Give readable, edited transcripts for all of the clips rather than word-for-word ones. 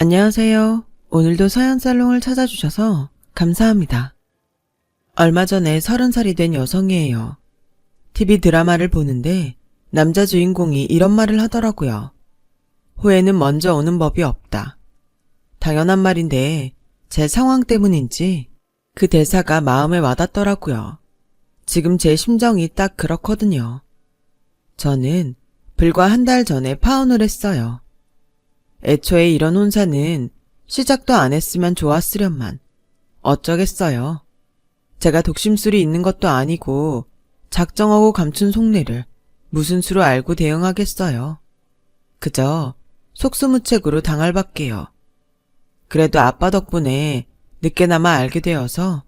안녕하세요. 오늘도 서연살롱을 찾아주셔서 감사합니다. 얼마 전에 30살이 된 여성이에요. TV 드라마를 보는데 남자 주인공이 이런 말을 하더라고요. 후회는 먼저 오는 법이 없다. 당연한 말인데 제 상황 때문인지 그 대사가 마음에 와닿더라고요. 지금 제 심정이 딱 그렇거든요. 저는 불과 한 달 전에 파혼을 했어요. 애초에 이런 혼사는 시작도 안 했으면 좋았으련만 어쩌겠어요. 제가 독심술이 있는 것도 아니고 작정하고 감춘 속내를 무슨 수로 알고 대응하겠어요. 그저 속수무책으로 당할 밖에요. 그래도 아빠 덕분에 늦게나마 알게 되어서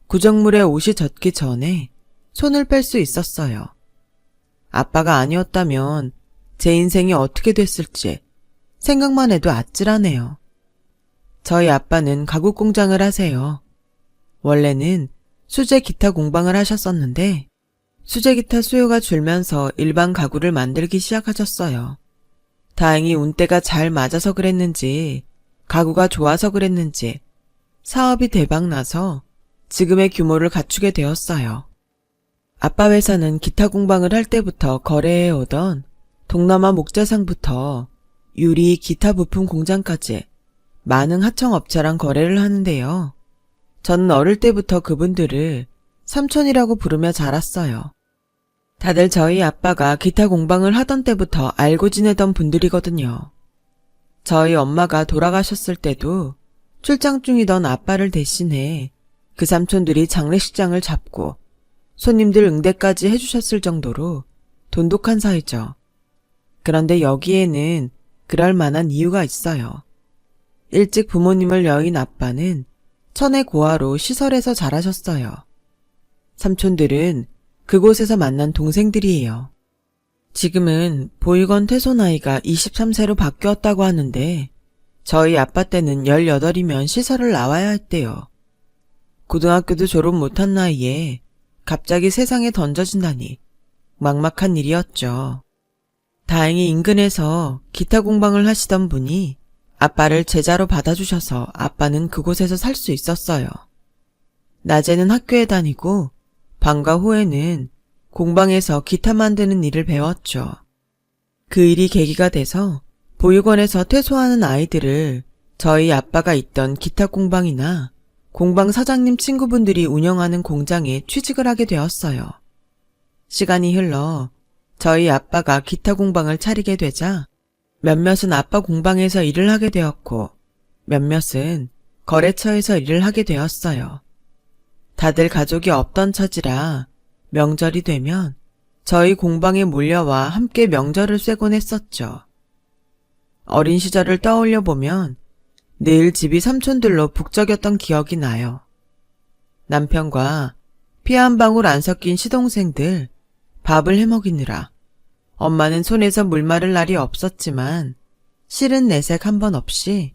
구정물에 옷이 젖기 전에 손을 뺄 수 있었어요. 아빠가 아니었다면 제 인생이 어떻게 됐을지 생각만 해도 아찔하네요. 저희 아빠는 가구 공장을 하세요. 원래는 수제 기타 공방을 하셨었는데 수제 기타 수요가 줄면서 일반 가구를 만들기 시작하셨어요. 다행히 운때가 잘 맞아서 그랬는지 가구가 좋아서 그랬는지 사업이 대박나서 지금의 규모를 갖추게 되었어요. 아빠 회사는 기타 공방을 할 때부터 거래해 오던 동남아 목재상부터 유리, 기타 부품 공장까지 많은 하청업체랑 거래를 하는데요. 저는 어릴 때부터 그분들을 삼촌이라고 부르며 자랐어요. 다들 저희 아빠가 기타 공방을 하던 때부터 알고 지내던 분들이거든요. 저희 엄마가 돌아가셨을 때도 출장 중이던 아빠를 대신해 그 삼촌들이 장례식장을 잡고 손님들 응대까지 해주셨을 정도로 돈독한 사이죠. 그런데 여기에는 그럴 만한 이유가 있어요. 일찍 부모님을 여인 아빠는 천의 고아로 시설에서 자라셨어요. 삼촌들은 그곳에서 만난 동생들이에요. 지금은 보육원 퇴소 나이가 23세로 바뀌었다고 하는데 저희 아빠 때는 18이면 시설을 나와야 했대요. 고등학교도 졸업 못한 나이에 갑자기 세상에 던져진다니 막막한 일이었죠. 다행히 인근에서 기타 공방을 하시던 분이 아빠를 제자로 받아주셔서 아빠는 그곳에서 살 수 있었어요. 낮에는 학교에 다니고 방과 후에는 공방에서 기타 만드는 일을 배웠죠. 그 일이 계기가 돼서 보육원에서 퇴소하는 아이들을 저희 아빠가 있던 기타 공방이나 공방 사장님 친구분들이 운영하는 공장에 취직을 하게 되었어요. 시간이 흘러 저희 아빠가 기타 공방을 차리게 되자 몇몇은 아빠 공방에서 일을 하게 되었고 몇몇은 거래처에서 일을 하게 되었어요. 다들 가족이 없던 처지라 명절이 되면 저희 공방에 몰려와 함께 명절을 쐬곤 했었죠. 어린 시절을 떠올려 보면 늘 집이 삼촌들로 북적였던 기억이 나요. 남편과 피 한 방울 안 섞인 시동생들 밥을 해먹이느라 엄마는 손에서 물 마를 날이 없었지만 실은 내색 한 번 없이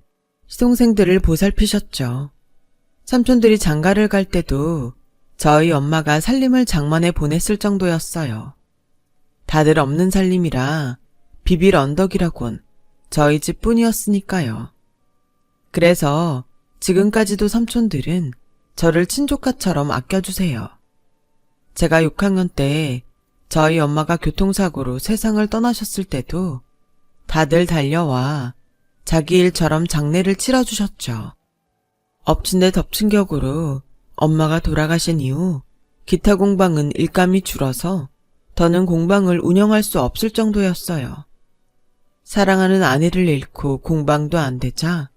시동생들을 보살피셨죠. 삼촌들이 장가를 갈 때도 저희 엄마가 살림을 장만해 보냈을 정도였어요. 다들 없는 살림이라 비빌 언덕이라곤 저희 집뿐이었으니까요. 그래서 지금까지도 삼촌들은 저를 친조카처럼 아껴주세요. 제가 6학년 때 저희 엄마가 교통사고로 세상을 떠나셨을 때도 다들 달려와 자기 일처럼 장례를 치러주셨죠. 엎친 데 덮친 격으로 엄마가 돌아가신 이후 기타 공방은 일감이 줄어서 더는 공방을 운영할 수 없을 정도였어요. 사랑하는 아내를 잃고 공방도 안 되자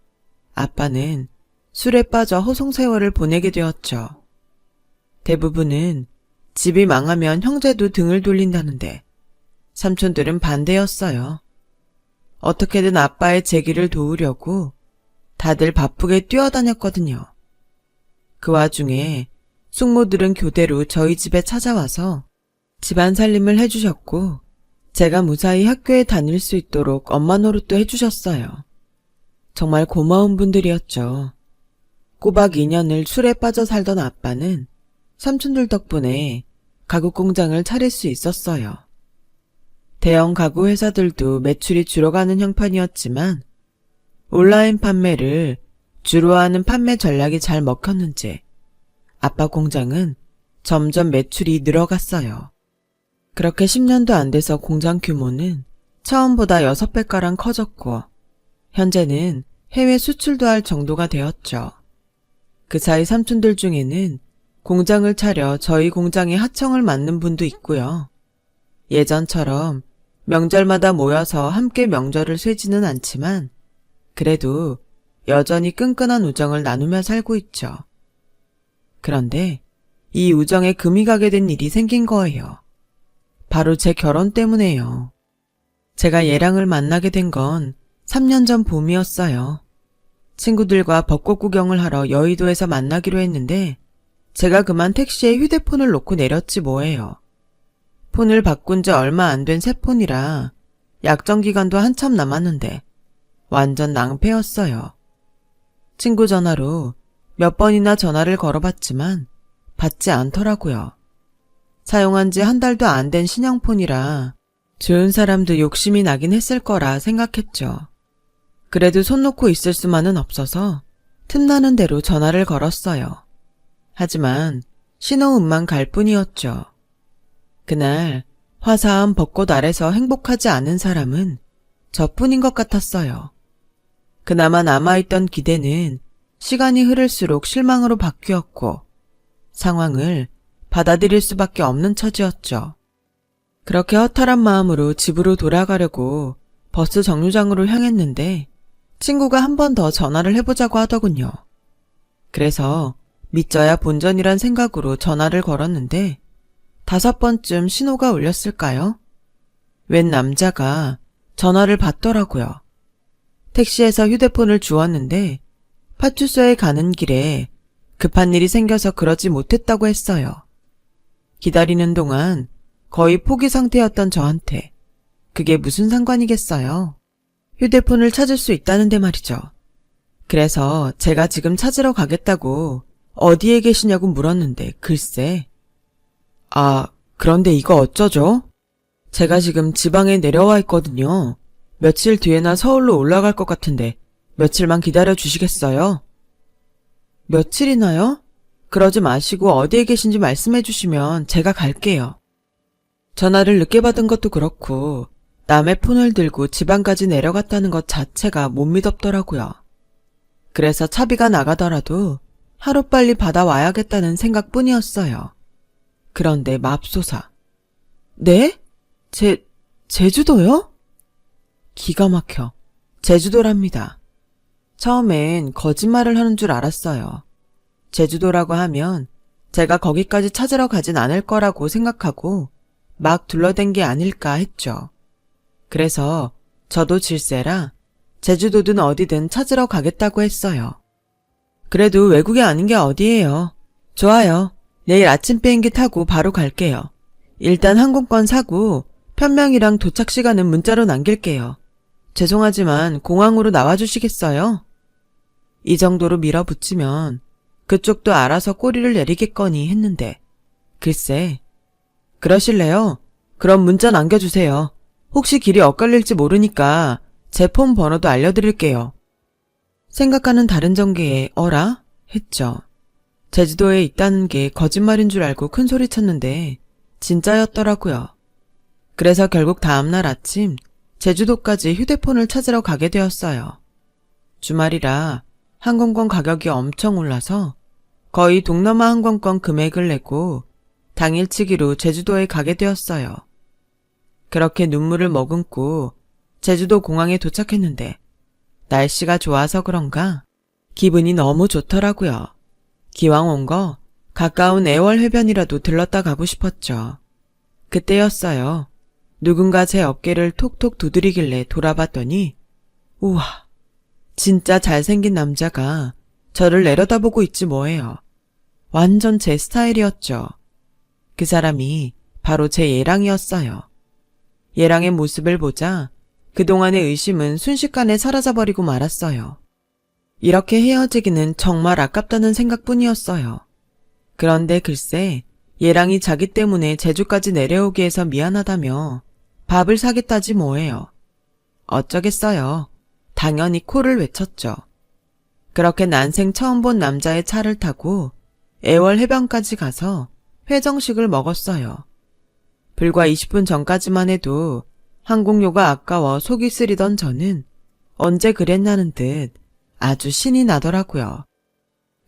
아빠는 술에 빠져 허송세월을 보내게 되었죠. 대부분은 집이 망하면 형제도 등을 돌린다는데 삼촌들은 반대였어요. 어떻게든 아빠의 재기를 도우려고 다들 바쁘게 뛰어다녔거든요. 그 와중에 숙모들은 교대로 저희 집에 찾아와서 집안 살림을 해주셨고 제가 무사히 학교에 다닐 수 있도록 엄마 노릇도 해주셨어요. 정말 고마운 분들이었죠. 꼬박 2년을 술에 빠져 살던 아빠는 삼촌들 덕분에 가구 공장을 차릴 수 있었어요. 대형 가구 회사들도 매출이 줄어가는 형편이었지만 온라인 판매를 주로 하는 판매 전략이 잘 먹혔는지 아빠 공장은 점점 매출이 늘어갔어요. 그렇게 10년도 안 돼서 공장 규모는 처음보다 6배가량 커졌고 현재는 해외 수출도 할 정도가 되었죠. 그 사이 삼촌들 중에는 공장을 차려 저희 공장에 하청을 맡는 분도 있고요. 예전처럼 명절마다 모여서 함께 명절을 쇠지는 않지만 그래도 여전히 끈끈한 우정을 나누며 살고 있죠. 그런데 이 우정에 금이 가게 된 일이 생긴 거예요. 바로 제 결혼 때문에요. 제가 얘랑을 만나게 된 건 3년 전 봄이었어요. 친구들과 벚꽃 구경을 하러 여의도에서 만나기로 했는데 제가 그만 택시에 휴대폰을 놓고 내렸지 뭐예요. 폰을 바꾼 지 얼마 안 된 새 폰이라 약정 기간도 한참 남았는데 완전 낭패였어요. 친구 전화로 몇 번이나 전화를 걸어봤지만 받지 않더라고요. 사용한 지 한 달도 안 된 신형폰이라 좋은 사람도 욕심이 나긴 했을 거라 생각했죠. 그래도 손 놓고 있을 수만은 없어서 틈나는 대로 전화를 걸었어요. 하지만 신호음만 갈 뿐이었죠. 그날 화사한 벚꽃 아래서 행복하지 않은 사람은 저뿐인 것 같았어요. 그나마 남아있던 기대는 시간이 흐를수록 실망으로 바뀌었고 상황을 받아들일 수밖에 없는 처지였죠. 그렇게 허탈한 마음으로 집으로 돌아가려고 버스 정류장으로 향했는데 친구가 한 번 더 전화를 해보자고 하더군요. 그래서 믿져야 본전이란 생각으로 전화를 걸었는데 5번쯤 신호가 울렸을까요? 웬 남자가 전화를 받더라고요. 택시에서 휴대폰을 주웠는데 파출소에 가는 길에 급한 일이 생겨서 그러지 못했다고 했어요. 기다리는 동안 거의 포기 상태였던 저한테 그게 무슨 상관이겠어요? 휴대폰을 찾을 수 있다는데 말이죠. 그래서 제가 지금 찾으러 가겠다고 어디에 계시냐고 물었는데 글쎄. 그런데 이거 어쩌죠? 제가 지금 지방에 내려와 있거든요. 며칠 뒤에나 서울로 올라갈 것 같은데 며칠만 기다려 주시겠어요? 며칠이나요? 그러지 마시고 어디에 계신지 말씀해 주시면 제가 갈게요. 전화를 늦게 받은 것도 그렇고 남의 폰을 들고 지방까지 내려갔다는 것 자체가 못 믿었더라고요. 그래서 차비가 나가더라도 하루빨리 받아와야겠다는 생각뿐이었어요. 그런데 맙소사. 네? 제주도요? 기가 막혀. 제주도랍니다. 처음엔 거짓말을 하는 줄 알았어요. 제주도라고 하면 제가 거기까지 찾으러 가진 않을 거라고 생각하고 막 둘러댄 게 아닐까 했죠. 그래서 저도 질세라 제주도든 어디든 찾으러 가겠다고 했어요. 그래도 외국이 아닌 게 어디예요. 좋아요. 내일 아침 비행기 타고 바로 갈게요. 일단 항공권 사고 편명이랑 도착 시간은 문자로 남길게요. 죄송하지만 공항으로 나와주시겠어요? 이 정도로 밀어붙이면 그쪽도 알아서 꼬리를 내리겠거니 했는데 글쎄. 그러실래요? 그럼 문자 남겨주세요. 혹시 길이 엇갈릴지 모르니까 제 폰 번호도 알려드릴게요. 생각하는 다른 전개에 어라? 했죠. 제주도에 있다는 게 거짓말인 줄 알고 큰 소리 쳤는데 진짜였더라고요. 그래서 결국 다음날 아침 제주도까지 휴대폰을 찾으러 가게 되었어요. 주말이라 항공권 가격이 엄청 올라서 거의 동남아 항공권 금액을 내고 당일치기로 제주도에 가게 되었어요. 그렇게 눈물을 머금고 제주도 공항에 도착했는데 날씨가 좋아서 그런가 기분이 너무 좋더라고요. 기왕 온 거 가까운 애월 해변이라도 들렀다 가고 싶었죠. 그때였어요. 누군가 제 어깨를 톡톡 두드리길래 돌아봤더니 우와, 진짜 잘생긴 남자가 저를 내려다보고 있지 뭐예요. 완전 제 스타일이었죠. 그 사람이 바로 제 예랑이었어요. 예랑의 모습을 보자 그동안의 의심은 순식간에 사라져버리고 말았어요. 이렇게 헤어지기는 정말 아깝다는 생각뿐이었어요. 그런데 글쎄 예랑이 자기 때문에 제주까지 내려오게 해서 미안하다며 밥을 사겠다지 뭐예요. 어쩌겠어요. 당연히 코를 외쳤죠. 그렇게 난생 처음 본 남자의 차를 타고 애월 해변까지 가서 회정식을 먹었어요. 불과 20분 전까지만 해도 항공료가 아까워 속이 쓰리던 저는 언제 그랬냐는 듯 아주 신이 나더라고요.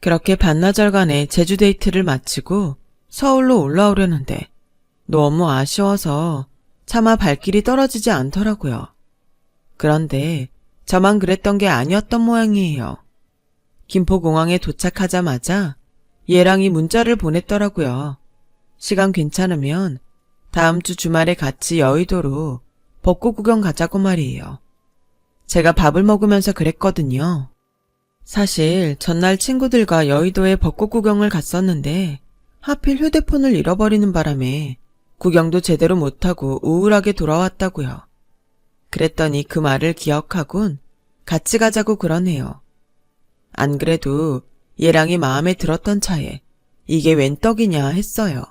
그렇게 반나절간의 제주 데이트를 마치고 서울로 올라오려는데 너무 아쉬워서 차마 발길이 떨어지지 않더라고요. 그런데 저만 그랬던 게 아니었던 모양이에요. 김포공항에 도착하자마자 얘랑이 문자를 보냈더라고요. 시간 괜찮으면 다음 주 주말에 같이 여의도로 벚꽃 구경 가자고 말이에요. 제가 밥을 먹으면서 그랬거든요. 사실 전날 친구들과 여의도에 벚꽃 구경을 갔었는데 하필 휴대폰을 잃어버리는 바람에 구경도 제대로 못하고 우울하게 돌아왔다고요. 그랬더니 그 말을 기억하곤 같이 가자고 그러네요. 안 그래도 얘랑이 마음에 들었던 차에 이게 웬 떡이냐 했어요.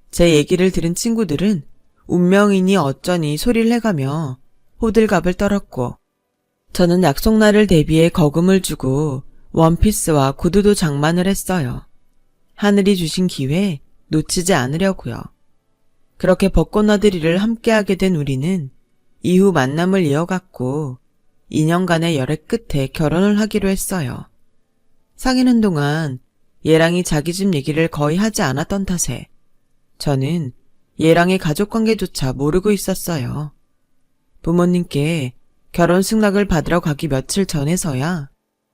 제 얘기를 들은 친구들은 운명이니 어쩌니 소리를 해가며 호들갑을 떨었고 저는 약속날을 대비해 거금을 주고 원피스와 구두도 장만을 했어요. 하늘이 주신 기회 놓치지 않으려고요. 그렇게 벚꽃 나들이를 함께하게 된 우리는 이후 만남을 이어갔고 2년간의 열애 끝에 결혼을 하기로 했어요. 사귀는 동안 얘랑이 자기 집 얘기를 거의 하지 않았던 탓에 저는 얘랑의 가족관계조차 모르고 있었어요. 부모님께 결혼 승낙을 받으러 가기 며칠 전에서야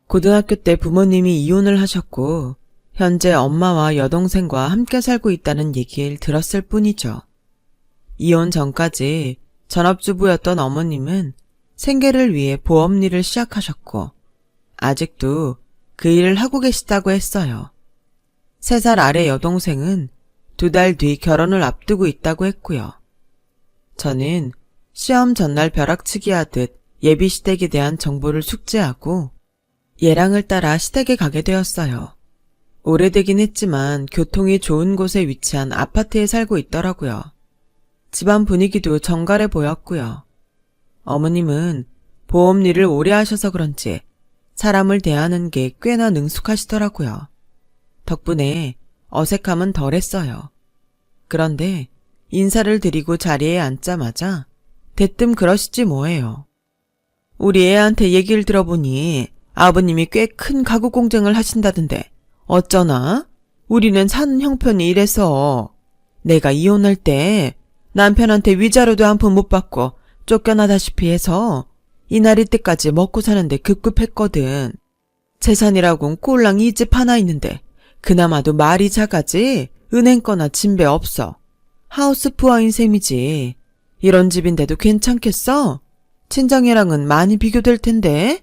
고등학교 때 부모님이 이혼을 하셨고 현재 엄마와 여동생과 함께 살고 있다는 얘기를 들었을 뿐이죠. 이혼 전까지 전업주부였던 어머님은 생계를 위해 보험 일을 시작하셨고 아직도 그 일을 하고 계시다고 했어요. 3살 아래 여동생은 2달 뒤 결혼을 앞두고 있다고 했고요. 저는 시험 전날 벼락치기 하듯 예비 시댁에 대한 정보를 숙지하고 얘랑을 따라 시댁에 가게 되었어요. 오래되긴 했지만 교통이 좋은 곳에 위치한 아파트에 살고 있더라고요. 집안 분위기도 정갈해 보였고요. 어머님은 보험 일을 오래 하셔서 그런지 사람을 대하는 게 꽤나 능숙하시더라고요. 덕분에 어색함은 덜했어요. 그런데 인사를 드리고 자리에 앉자마자 대뜸 그러시지 뭐예요. 우리 애한테 얘기를 들어보니 아버님이 꽤 큰 가구 공장을 하신다던데 어쩌나? 우리는 사는 형편이 이래서 내가 이혼할 때 남편한테 위자료도 한 푼 못 받고 쫓겨나다시피 해서 이날 이때까지 먹고 사는데 급급했거든. 재산이라곤 꼴랑 이 집 하나 있는데 그나마도 말이 작아지 은행 거나 진배 없어. 하우스푸어인 셈이지. 이런 집인데도 괜찮겠어? 친정이랑은 많이 비교될 텐데.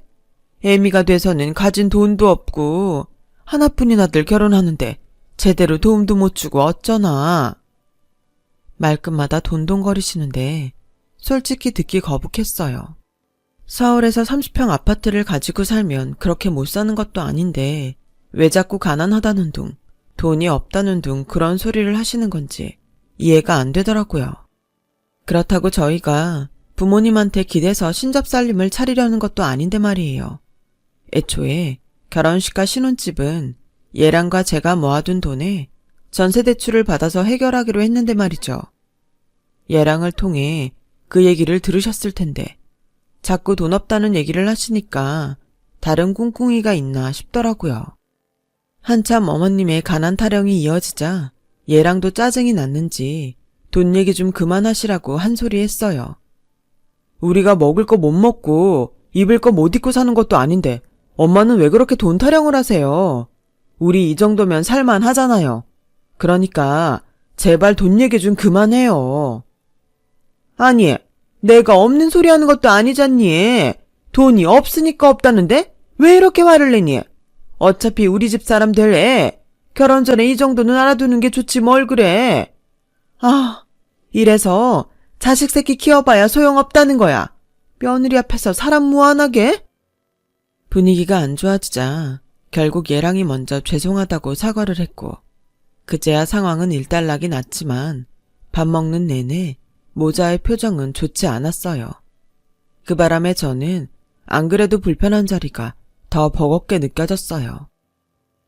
애미가 돼서는 가진 돈도 없고 하나뿐인 아들 결혼하는데 제대로 도움도 못 주고 어쩌나. 말끝마다 돈돈거리시는데 솔직히 듣기 거북했어요. 서울에서 30평 아파트를 가지고 살면 그렇게 못 사는 것도 아닌데 왜 자꾸 가난하다는 둥, 돈이 없다는 둥 그런 소리를 하시는 건지 이해가 안 되더라고요. 그렇다고 저희가 부모님한테 기대서 신접살림을 차리려는 것도 아닌데 말이에요. 애초에 결혼식과 신혼집은 얘랑과 제가 모아둔 돈에 전세대출을 받아서 해결하기로 했는데 말이죠. 얘랑을 통해 그 얘기를 들으셨을 텐데 자꾸 돈 없다는 얘기를 하시니까 다른 꿍꿍이가 있나 싶더라고요. 한참 어머님의 가난 타령이 이어지자 얘랑도 짜증이 났는지 돈 얘기 좀 그만하시라고 한 소리 했어요. 우리가 먹을 거 못 먹고 입을 거 못 입고 사는 것도 아닌데 엄마는 왜 그렇게 돈 타령을 하세요? 우리 이 정도면 살만 하잖아요. 그러니까 제발 돈 얘기 좀 그만해요. 아니, 내가 없는 소리 하는 것도 아니잖니. 돈이 없으니까 없다는데 왜 이렇게 화를 내니? 어차피 우리 집 사람 될 애. 결혼 전에 이 정도는 알아두는 게 좋지 뭘 그래. 아, 이래서 자식 새끼 키워봐야 소용없다는 거야. 며느리 앞에서 사람 무안하게? 분위기가 안 좋아지자 결국 얘랑이 먼저 죄송하다고 사과를 했고 그제야 상황은 일단락이 났지만 밥 먹는 내내 모자의 표정은 좋지 않았어요. 그 바람에 저는 안 그래도 불편한 자리가 더 버겁게 느껴졌어요.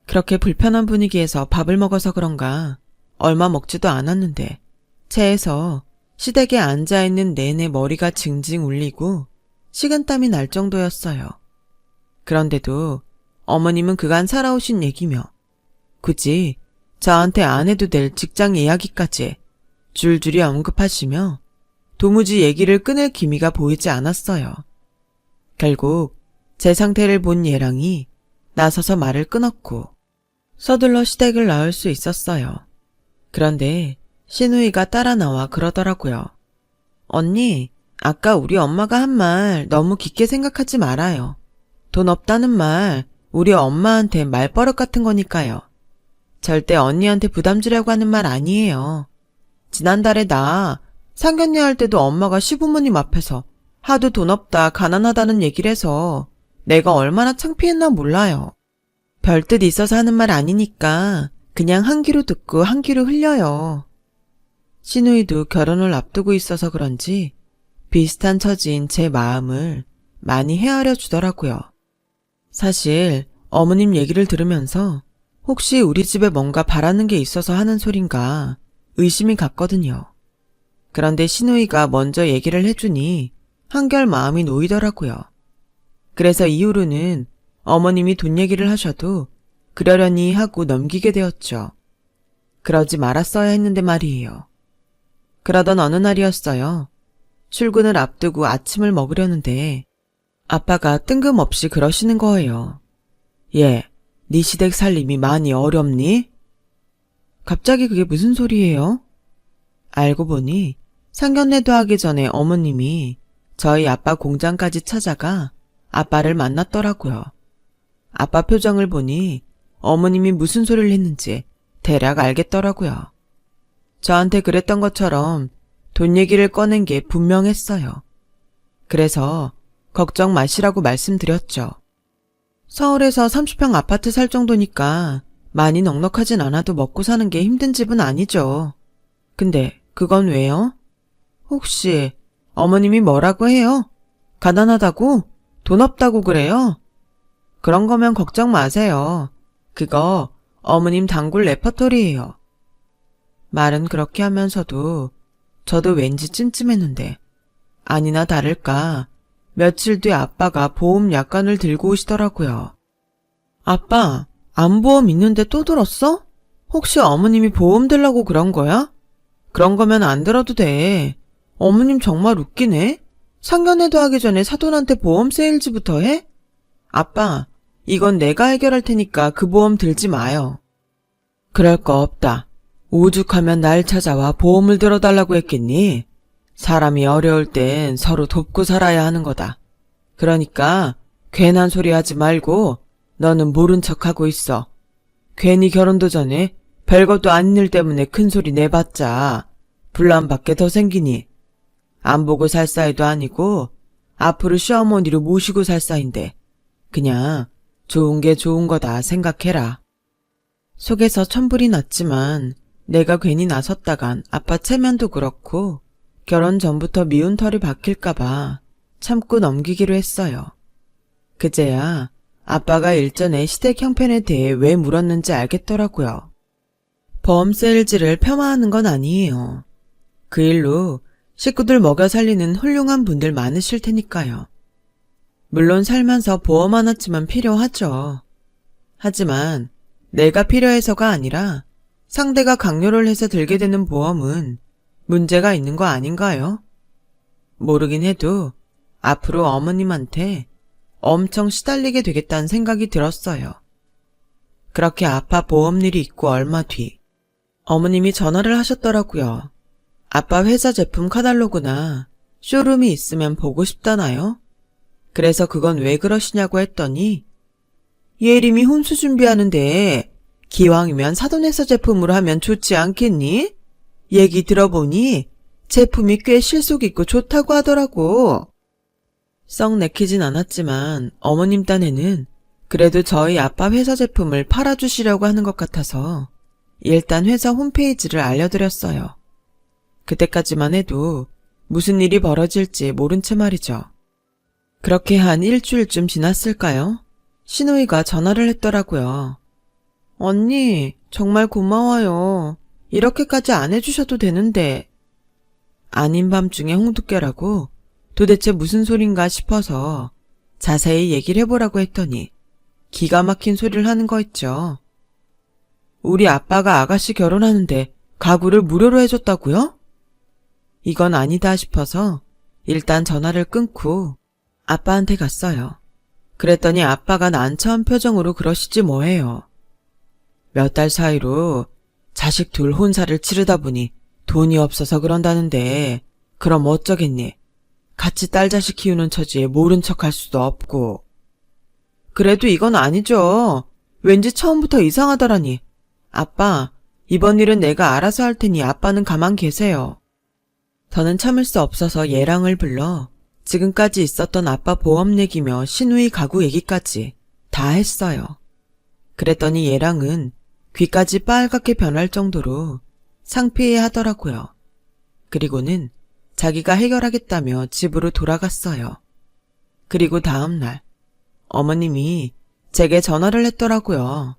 그렇게 불편한 분위기에서 밥을 먹어서 그런가 얼마 먹지도 않았는데 체해서 시댁에 앉아있는 내내 머리가 징징 울리고 식은땀이 날 정도였어요. 그런데도 어머님은 그간 살아오신 얘기며 굳이 저한테 안 해도 될 직장 이야기까지 줄줄이 언급하시며 도무지 얘기를 끊을 기미가 보이지 않았어요. 결국 제 상태를 본 예랑이 나서서 말을 끊었고 서둘러 시댁을 나올 수 있었어요. 그런데 시누이가 따라 나와 그러더라고요. 언니, 아까 우리 엄마가 한 말 너무 깊게 생각하지 말아요. 돈 없다는 말 우리 엄마한테 말버릇 같은 거니까요. 절대 언니한테 부담 주려고 하는 말 아니에요. 지난달에 나 상견례 할 때도 엄마가 시부모님 앞에서 하도 돈 없다 가난하다는 얘기를 해서 내가 얼마나 창피했나 몰라요. 별뜻 있어서 하는 말 아니니까 그냥 한 귀로 듣고 한 귀로 흘려요. 시누이도 결혼을 앞두고 있어서 그런지 비슷한 처지인 제 마음을 많이 헤아려 주더라고요. 사실 어머님 얘기를 들으면서 혹시 우리 집에 뭔가 바라는 게 있어서 하는 소린가 의심이 갔거든요. 그런데 시누이가 먼저 얘기를 해주니 한결 마음이 놓이더라고요. 그래서 이후로는 어머님이 돈 얘기를 하셔도 그러려니 하고 넘기게 되었죠. 그러지 말았어야 했는데 말이에요. 그러던 어느 날이었어요. 출근을 앞두고 아침을 먹으려는데 아빠가 뜬금없이 그러시는 거예요. 얘, 네 시댁 살림이 많이 어렵니? 갑자기 그게 무슨 소리예요? 알고 보니 상견례도 하기 전에 어머님이 저희 아빠 공장까지 찾아가 아빠를 만났더라고요. 아빠 표정을 보니 어머님이 무슨 소리를 했는지 대략 알겠더라고요. 저한테 그랬던 것처럼 돈 얘기를 꺼낸 게 분명했어요. 그래서 걱정 마시라고 말씀드렸죠. 서울에서 30평 아파트 살 정도니까 많이 넉넉하진 않아도 먹고 사는 게 힘든 집은 아니죠. 근데 그건 왜요? 혹시 어머님이 뭐라고 해요? 가난하다고? 돈 없다고 그래요? 그런 거면 걱정 마세요. 그거 어머님 단골 레퍼토리예요. 말은 그렇게 하면서도 저도 왠지 찜찜했는데 아니나 다를까 며칠 뒤 아빠가 보험 약관을 들고 오시더라고요. 아빠, 암보험 있는데 또 들었어? 혹시 어머님이 보험 들라고 그런 거야? 그런 거면 안 들어도 돼. 어머님 정말 웃기네. 상견례도 하기 전에 사돈한테 보험 세일즈부터 해? 아빠, 이건 내가 해결할 테니까 그 보험 들지 마요. 그럴 거 없다. 오죽하면 날 찾아와 보험을 들어달라고 했겠니? 사람이 어려울 땐 서로 돕고 살아야 하는 거다. 그러니까 괜한 소리 하지 말고 너는 모른 척하고 있어. 괜히 결혼도 전에 별것도 아닌 일 때문에 큰 소리 내봤자 분란받게 더 생기니. 안 보고 살 사이도 아니고 앞으로 시어머니로 모시고 살 사이인데 그냥 좋은 게 좋은 거다 생각해라. 속에서 천불이 났지만 내가 괜히 나섰다간 아빠 체면도 그렇고 결혼 전부터 미운 털이 박힐까봐 참고 넘기기로 했어요. 그제야 아빠가 일전에 시댁 형편에 대해 왜 물었는지 알겠더라고요. 보험 세일즈를 폄하하는 건 아니에요. 그 일로 식구들 먹여 살리는 훌륭한 분들 많으실 테니까요. 물론 살면서 보험 하나쯤은 필요하죠. 하지만 내가 필요해서가 아니라 상대가 강요를 해서 들게 되는 보험은 문제가 있는 거 아닌가요? 모르긴 해도 앞으로 어머님한테 엄청 시달리게 되겠다는 생각이 들었어요. 그렇게 아빠 보험일이 있고 얼마 뒤 어머님이 전화를 하셨더라고요. 아빠 회사 제품 카탈로그나 쇼룸이 있으면 보고 싶다나요? 그래서 그건 왜 그러시냐고 했더니 예림이 혼수 준비하는데 기왕이면 사돈회사 제품으로 하면 좋지 않겠니? 얘기 들어보니 제품이 꽤 실속 있고 좋다고 하더라고. 썩 내키진 않았지만 어머님 딴에는 그래도 저희 아빠 회사 제품을 팔아주시려고 하는 것 같아서 일단 회사 홈페이지를 알려드렸어요. 그때까지만 해도 무슨 일이 벌어질지 모른 채 말이죠. 그렇게 한 일주일쯤 지났을까요? 신우이가 전화를 했더라고요. 언니, 정말 고마워요. 이렇게까지 안 해주셔도 되는데. 아닌 밤중에 홍두깨라고 도대체 무슨 소린가 싶어서 자세히 얘기를 해보라고 했더니 기가 막힌 소리를 하는 거 있죠. 우리 아빠가 아가씨 결혼하는데 가구를 무료로 해줬다고요? 이건 아니다 싶어서 일단 전화를 끊고 아빠한테 갔어요. 그랬더니 아빠가 난처한 표정으로 그러시지 뭐해요. 몇 달 사이로 자식 둘 혼사를 치르다 보니 돈이 없어서 그런다는데 그럼 어쩌겠니? 같이 딸 자식 키우는 처지에 모른 척 할 수도 없고. 그래도 이건 아니죠. 왠지 처음부터 이상하더라니. 아빠, 이번 일은 내가 알아서 할 테니 아빠는 가만 계세요. 저는 참을 수 없어서 예랑을 불러 지금까지 있었던 아빠 보험 얘기며 신우이 가구 얘기까지 다 했어요. 그랬더니 예랑은 귀까지 빨갛게 변할 정도로 상피해 하더라고요. 그리고는 자기가 해결하겠다며 집으로 돌아갔어요. 그리고 다음날 어머님이 제게 전화를 했더라고요.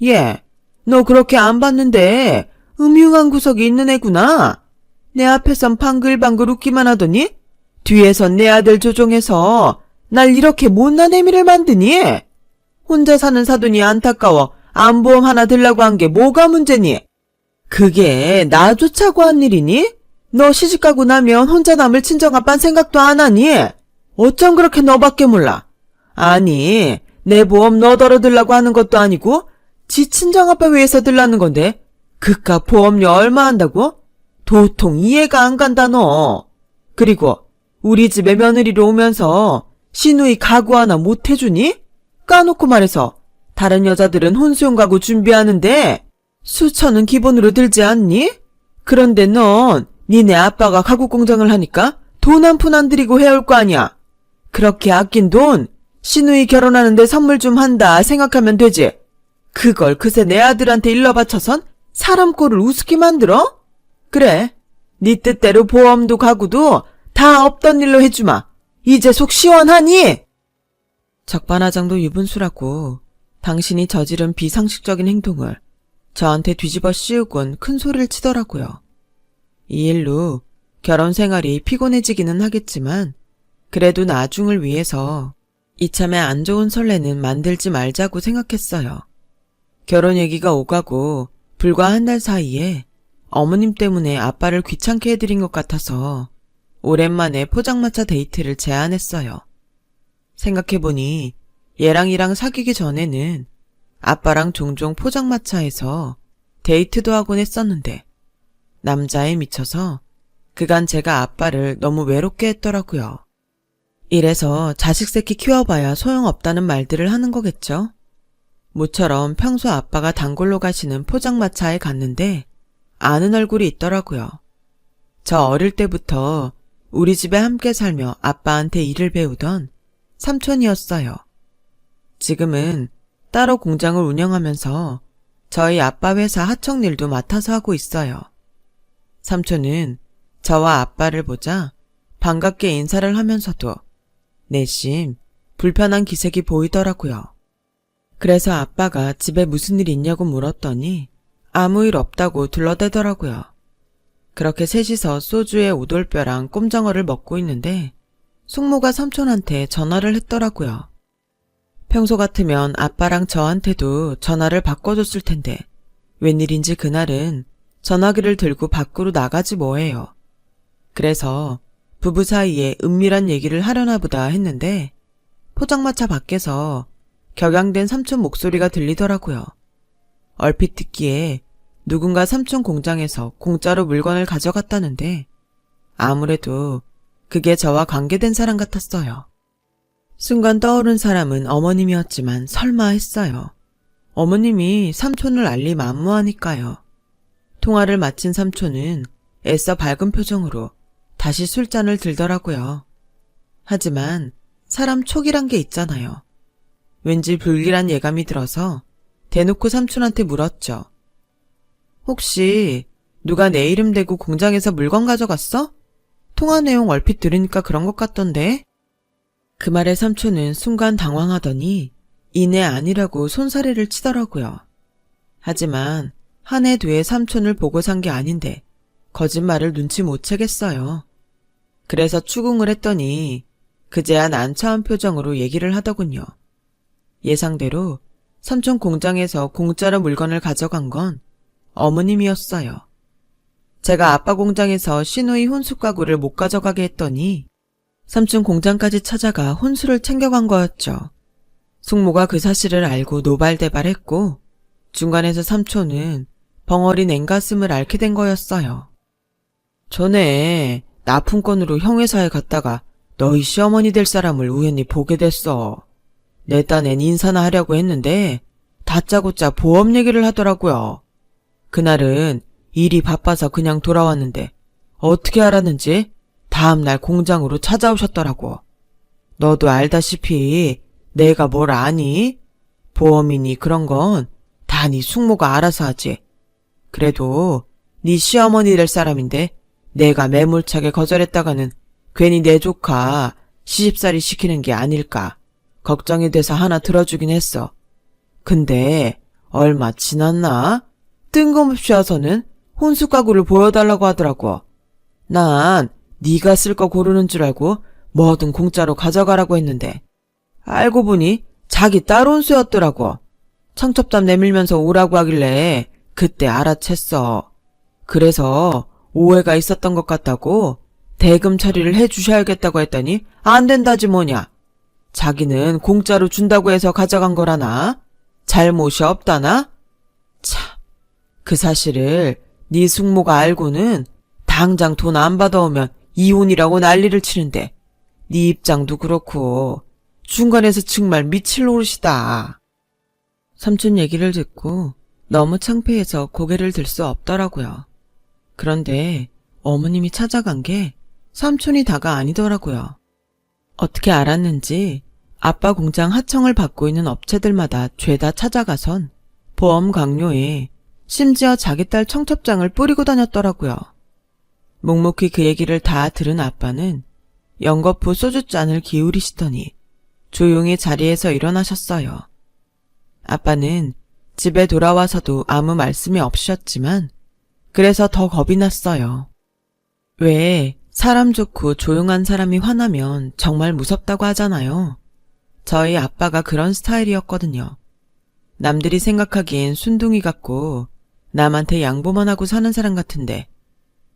얘, 너 그렇게 안 봤는데 음흉한 구석이 있는 애구나. 내 앞에선 방글방글 웃기만 하더니 뒤에선 내 아들 조종해서 날 이렇게 못난 애미를 만드니? 혼자 사는 사돈이 안타까워 안보험 하나 들라고 한 게 뭐가 문제니? 그게 나조차고 한 일이니? 너 시집가고 나면 혼자 남을 친정아빤 생각도 안 하니? 어쩜 그렇게 너밖에 몰라? 아니, 내 보험 너더러 들라고 하는 것도 아니고 지 친정아빠 위해서 들라는 건데 그깟 보험료 얼마 한다고? 도통 이해가 안 간다 너. 그리고 우리 집에 며느리로 오면서 신우이 가구 하나 못 해주니? 까놓고 말해서 다른 여자들은 혼수용 가구 준비하는데 수천은 기본으로 들지 않니? 그런데 넌 니네 아빠가 가구 공장을 하니까 돈 한 푼 안 들이고 해올 거 아니야. 그렇게 아낀 돈 신우이 결혼하는데 선물 좀 한다 생각하면 되지. 그걸 그새 내 아들한테 일러 바쳐선 사람 꼴을 우습게 만들어? 그래, 네 뜻대로 보험도 가구도 다 없던 일로 해주마. 이제 속 시원하니? 적반하장도 유분수라고 당신이 저지른 비상식적인 행동을 저한테 뒤집어 씌우곤 큰 소리를 치더라고요. 이 일로 결혼 생활이 피곤해지기는 하겠지만 그래도 나중을 위해서 이참에 안 좋은 선례는 만들지 말자고 생각했어요. 결혼 얘기가 오가고 불과 한 달 사이에 어머님 때문에 아빠를 귀찮게 해드린 것 같아서 오랜만에 포장마차 데이트를 제안했어요. 생각해보니 얘랑이랑 사귀기 전에는 아빠랑 종종 포장마차에서 데이트도 하곤 했었는데 남자에 미쳐서 그간 제가 아빠를 너무 외롭게 했더라고요. 이래서 자식 새끼 키워봐야 소용없다는 말들을 하는 거겠죠? 모처럼 평소 아빠가 단골로 가시는 포장마차에 갔는데 아는 얼굴이 있더라고요. 저 어릴 때부터 우리 집에 함께 살며 아빠한테 일을 배우던 삼촌이었어요. 지금은 따로 공장을 운영하면서 저희 아빠 회사 하청 일도 맡아서 하고 있어요. 삼촌은 저와 아빠를 보자 반갑게 인사를 하면서도 내심 불편한 기색이 보이더라고요. 그래서 아빠가 집에 무슨 일 있냐고 물었더니 아무 일 없다고 둘러대더라고요. 그렇게 셋이서 소주에 오돌뼈랑 꼼장어를 먹고 있는데 숙모가 삼촌한테 전화를 했더라고요. 평소 같으면 아빠랑 저한테도 전화를 바꿔줬을 텐데 웬일인지 그날은 전화기를 들고 밖으로 나가지 뭐해요. 그래서 부부 사이에 은밀한 얘기를 하려나 보다 했는데 포장마차 밖에서 격양된 삼촌 목소리가 들리더라고요. 얼핏 듣기에 누군가 삼촌 공장에서 공짜로 물건을 가져갔다는데 아무래도 그게 저와 관계된 사람 같았어요. 순간 떠오른 사람은 어머님이었지만 설마 했어요. 어머님이 삼촌을 알리 만무하니까요. 통화를 마친 삼촌은 애써 밝은 표정으로 다시 술잔을 들더라고요. 하지만 사람 촉이란 게 있잖아요. 왠지 불길한 예감이 들어서 대놓고 삼촌한테 물었죠. 혹시 누가 내 이름 대고 공장에서 물건 가져갔어? 통화 내용 얼핏 들으니까 그런 것 같던데? 그 말에 삼촌은 순간 당황하더니 이내 아니라고 손사래를 치더라고요. 하지만 한 해 뒤에 삼촌을 보고 산 게 아닌데 거짓말을 눈치 못 채겠어요. 그래서 추궁을 했더니 그제야 난처한 표정으로 얘기를 하더군요. 예상대로 삼촌 공장에서 공짜로 물건을 가져간 건 어머님이었어요. 제가 아빠 공장에서 시누이 혼수 가구를 못 가져가게 했더니 삼촌 공장까지 찾아가 혼수를 챙겨간 거였죠. 숙모가 그 사실을 알고 노발대발했고 중간에서 삼촌은 벙어리 냉가슴을 앓게 된 거였어요. 전에 납품건으로 형 회사에 갔다가 너희 시어머니 될 사람을 우연히 보게 됐어. 내 딴엔 인사나 하려고 했는데 다짜고짜 보험 얘기를 하더라고요. 그날은 일이 바빠서 그냥 돌아왔는데 어떻게 알았는지 다음날 공장으로 찾아오셨더라고. 너도 알다시피 내가 뭘 아니? 보험이니 그런 건 다 네 숙모가 알아서 하지. 그래도 네 시어머니 될 사람인데 내가 매몰차게 거절했다가는 괜히 내 조카 시집살이 시키는 게 아닐까 걱정이 돼서 하나 들어주긴 했어. 근데 얼마 지났나? 뜬금없이 와서는 혼수 가구를 보여달라고 하더라고. 난 네가 쓸 거 고르는 줄 알고 뭐든 공짜로 가져가라고 했는데 알고 보니 자기 딸 혼수였더라고. 청첩장 내밀면서 오라고 하길래 그때 알아챘어. 그래서 오해가 있었던 것 같다고 대금 처리를 해주셔야겠다고 했더니 안 된다지 뭐냐. 자기는 공짜로 준다고 해서 가져간 거라나? 잘못이 없다나? 참, 그 사실을 네 숙모가 알고는 당장 돈 안 받아오면 이혼이라고 난리를 치는데 네 입장도 그렇고 중간에서 정말 미칠 노릇이다. 삼촌 얘기를 듣고 너무 창피해서 고개를 들 수 없더라고요. 그런데 어머님이 찾아간 게 삼촌이 다가 아니더라고요. 어떻게 알았는지 아빠 공장 하청을 받고 있는 업체들마다 죄다 찾아가선 보험 강요에 심지어 자기 딸 청첩장을 뿌리고 다녔더라고요. 묵묵히 그 얘기를 다 들은 아빠는 연거푸 소주잔을 기울이시더니 조용히 자리에서 일어나셨어요. 아빠는 집에 돌아와서도 아무 말씀이 없으셨지만 그래서 더 겁이 났어요. 왜 사람 좋고 조용한 사람이 화나면 정말 무섭다고 하잖아요. 저희 아빠가 그런 스타일이었거든요. 남들이 생각하기엔 순둥이 같고 남한테 양보만 하고 사는 사람 같은데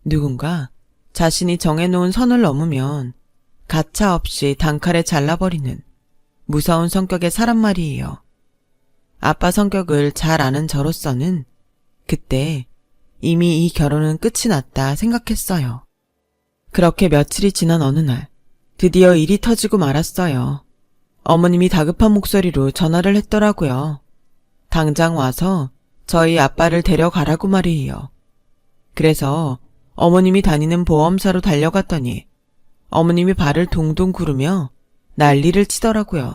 누군가 자신이 정해놓은 선을 넘으면 가차없이 단칼에 잘라버리는 무서운 성격의 사람 말이에요. 아빠 성격을 잘 아는 저로서는 그때 이미 이 결혼은 끝이 났다 생각했어요. 그렇게 며칠이 지난 어느 날 드디어 일이 터지고 말았어요. 어머님이 다급한 목소리로 전화를 했더라고요. 당장 와서 저희 아빠를 데려가라고 말이에요. 그래서 어머님이 다니는 보험사로 달려갔더니 어머님이 발을 동동 구르며 난리를 치더라고요.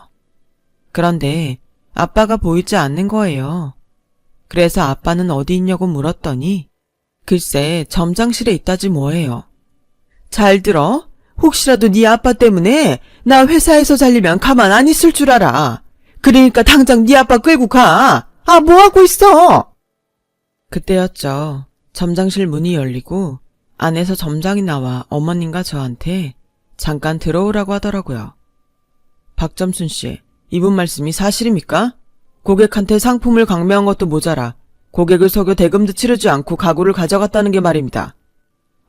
그런데 아빠가 보이지 않는 거예요. 그래서 아빠는 어디 있냐고 물었더니 글쎄 점장실에 있다지 뭐예요. 잘 들어? 혹시라도 네 아빠 때문에 나 회사에서 잘리면 가만 안 있을 줄 알아. 그러니까 당장 네 아빠 끌고 가. 아, 뭐하고 있어? 그때였죠. 점장실 문이 열리고 안에서 점장이 나와 어머님과 저한테 잠깐 들어오라고 하더라고요. 박점순 씨, 이분 말씀이 사실입니까? 고객한테 상품을 강매한 것도 모자라 고객을 속여 대금도 치르지 않고 가구를 가져갔다는 게 말입니다.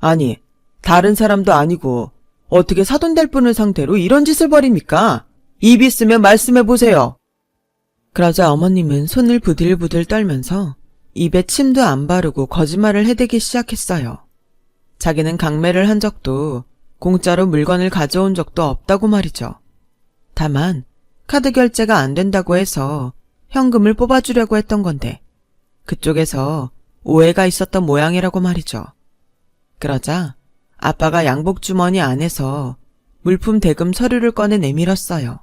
아니, 다른 사람도 아니고 어떻게 사돈될 분을 상대로 이런 짓을 벌입니까? 입 있으면 말씀해보세요. 그러자 어머님은 손을 부들부들 떨면서 입에 침도 안 바르고 거짓말을 해대기 시작했어요. 자기는 강매를 한 적도 공짜로 물건을 가져온 적도 없다고 말이죠. 다만 카드 결제가 안 된다고 해서 현금을 뽑아주려고 했던 건데 그쪽에서 오해가 있었던 모양이라고 말이죠. 그러자 아빠가 양복주머니 안에서 물품 대금 서류를 꺼내 내밀었어요.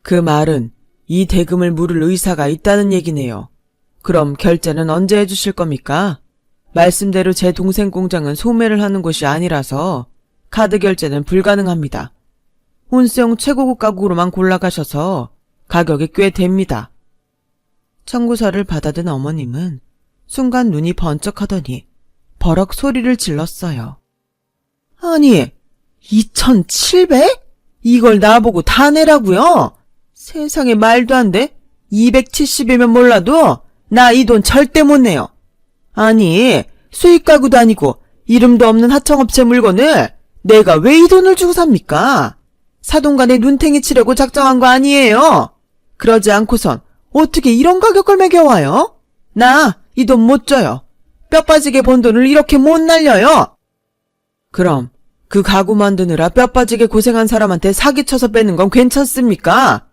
그 말은 이 대금을 물을 의사가 있다는 얘기네요. 그럼 결제는 언제 해주실 겁니까? 말씀대로 제 동생 공장은 소매를 하는 곳이 아니라서 카드 결제는 불가능합니다. 혼수용 최고급 가구로만 골라가셔서 가격이 꽤 됩니다. 청구서를 받아든 어머님은 순간 눈이 번쩍하더니 버럭 소리를 질렀어요. 아니, 2,700? 이걸 나보고 다 내라고요? 세상에 말도 안 돼. 270이면 몰라도 나 이 돈 절대 못 내요. 아니, 수입 가구도 아니고 이름도 없는 하청업체 물건을 내가 왜 이 돈을 주고 삽니까? 사돈간에 눈탱이 치려고 작정한 거 아니에요? 그러지 않고선 어떻게 이런 가격을 매겨와요? 나 이 돈 못 줘요. 뼈 빠지게 번 돈을 이렇게 못 날려요. 그럼 그 가구 만드느라 뼈 빠지게 고생한 사람한테 사기쳐서 빼는 건 괜찮습니까?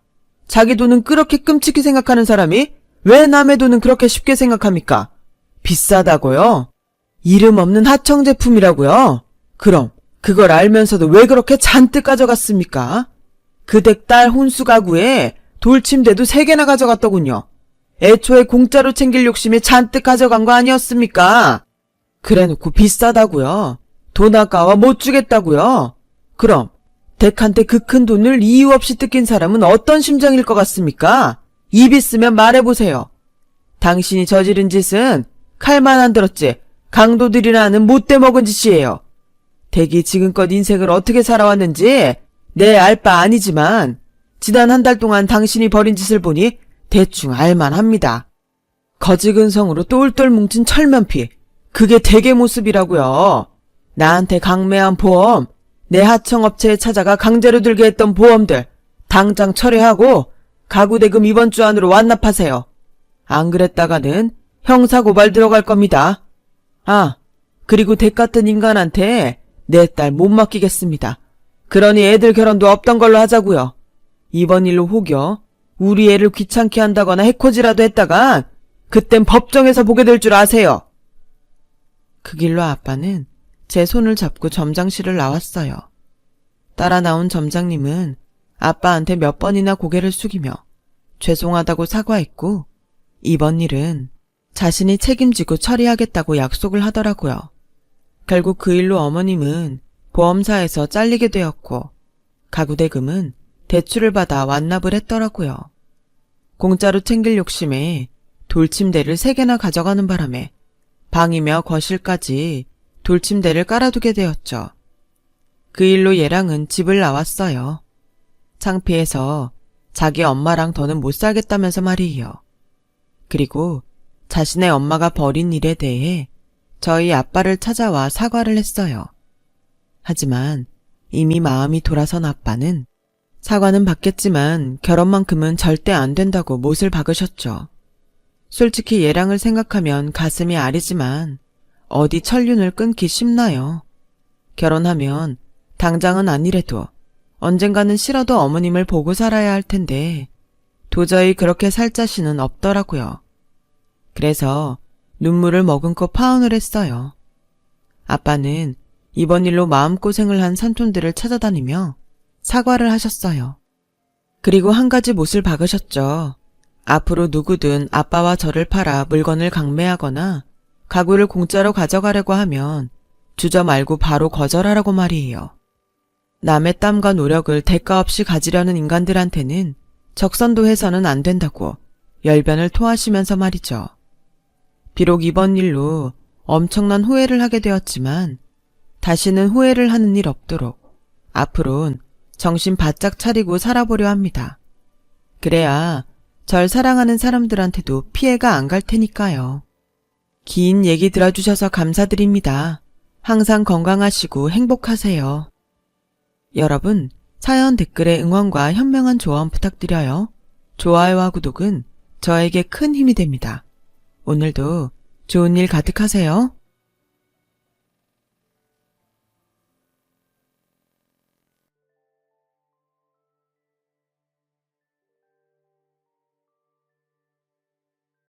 자기 돈은 그렇게 끔찍히 생각하는 사람이 왜 남의 돈은 그렇게 쉽게 생각합니까? 비싸다고요? 이름 없는 하청 제품이라고요? 그럼 그걸 알면서도 왜 그렇게 잔뜩 가져갔습니까? 그 댁 딸 혼수 가구에 돌침대도 3개나 가져갔더군요. 애초에 공짜로 챙길 욕심에 잔뜩 가져간 거 아니었습니까? 그래놓고 비싸다고요? 돈 아까워 못 주겠다고요? 그럼 댁한테 그 큰 돈을 이유 없이 뜯긴 사람은 어떤 심정일 것 같습니까? 입 있으면 말해보세요. 당신이 저지른 짓은 칼만 안 들었지 강도들이나 하는 못돼 먹은 짓이에요. 댁이 지금껏 인생을 어떻게 살아왔는지 내 알 바 아니지만 지난 한 달 동안 당신이 벌인 짓을 보니 대충 알만합니다. 거지근성으로 똘똘 뭉친 철면피, 그게 댁의 모습이라고요. 나한테 강매한 보험, 내 하청업체에 찾아가 강제로 들게 했던 보험들 당장 철회하고 가구대금 이번 주 안으로 완납하세요. 안 그랬다가는 형사고발 들어갈 겁니다. 아, 그리고 댁 같은 인간한테 내 딸 못 맡기겠습니다. 그러니 애들 결혼도 없던 걸로 하자고요. 이번 일로 혹여 우리 애를 귀찮게 한다거나 해코지라도 했다간 그땐 법정에서 보게 될 줄 아세요. 그 길로 아빠는 제 손을 잡고 점장실을 나왔어요. 따라 나온 점장님은 아빠한테 몇 번이나 고개를 숙이며 죄송하다고 사과했고 이번 일은 자신이 책임지고 처리하겠다고 약속을 하더라고요. 결국 그 일로 어머님은 보험사에서 잘리게 되었고 가구대금은 대출을 받아 완납을 했더라고요. 공짜로 챙길 욕심에 돌침대를 3개나 가져가는 바람에 방이며 거실까지 돌침대를 깔아두게 되었죠. 그 일로 얘랑은 집을 나왔어요. 창피해서 자기 엄마랑 더는 못 살겠다면서 말이에요. 그리고 자신의 엄마가 벌인 일에 대해 저희 아빠를 찾아와 사과를 했어요. 하지만 이미 마음이 돌아선 아빠는 사과는 받겠지만 결혼만큼은 절대 안 된다고 못을 박으셨죠. 솔직히 얘랑을 생각하면 가슴이 아리지만 어디 천륜을 끊기 쉽나요? 결혼하면 당장은 아니래도 언젠가는 싫어도 어머님을 보고 살아야 할 텐데 도저히 그렇게 살 자신은 없더라고요. 그래서 눈물을 머금고 파혼을 했어요. 아빠는 이번 일로 마음고생을 한 삼촌들을 찾아다니며 사과를 하셨어요. 그리고 한 가지 못을 박으셨죠. 앞으로 누구든 아빠와 저를 팔아 물건을 강매하거나 가구를 공짜로 가져가려고 하면 주저 말고 바로 거절하라고 말이에요. 남의 땀과 노력을 대가 없이 가지려는 인간들한테는 적선도 해서는 안 된다고 열변을 토하시면서 말이죠. 비록 이번 일로 엄청난 후회를 하게 되었지만 다시는 후회를 하는 일 없도록 앞으론 정신 바짝 차리고 살아보려 합니다. 그래야 절 사랑하는 사람들한테도 피해가 안 갈 테니까요. 긴 얘기 들어주셔서 감사드립니다. 항상 건강하시고 행복하세요. 여러분, 사연 댓글에 응원과 현명한 조언 부탁드려요. 좋아요와 구독은 저에게 큰 힘이 됩니다. 오늘도 좋은 일 가득하세요.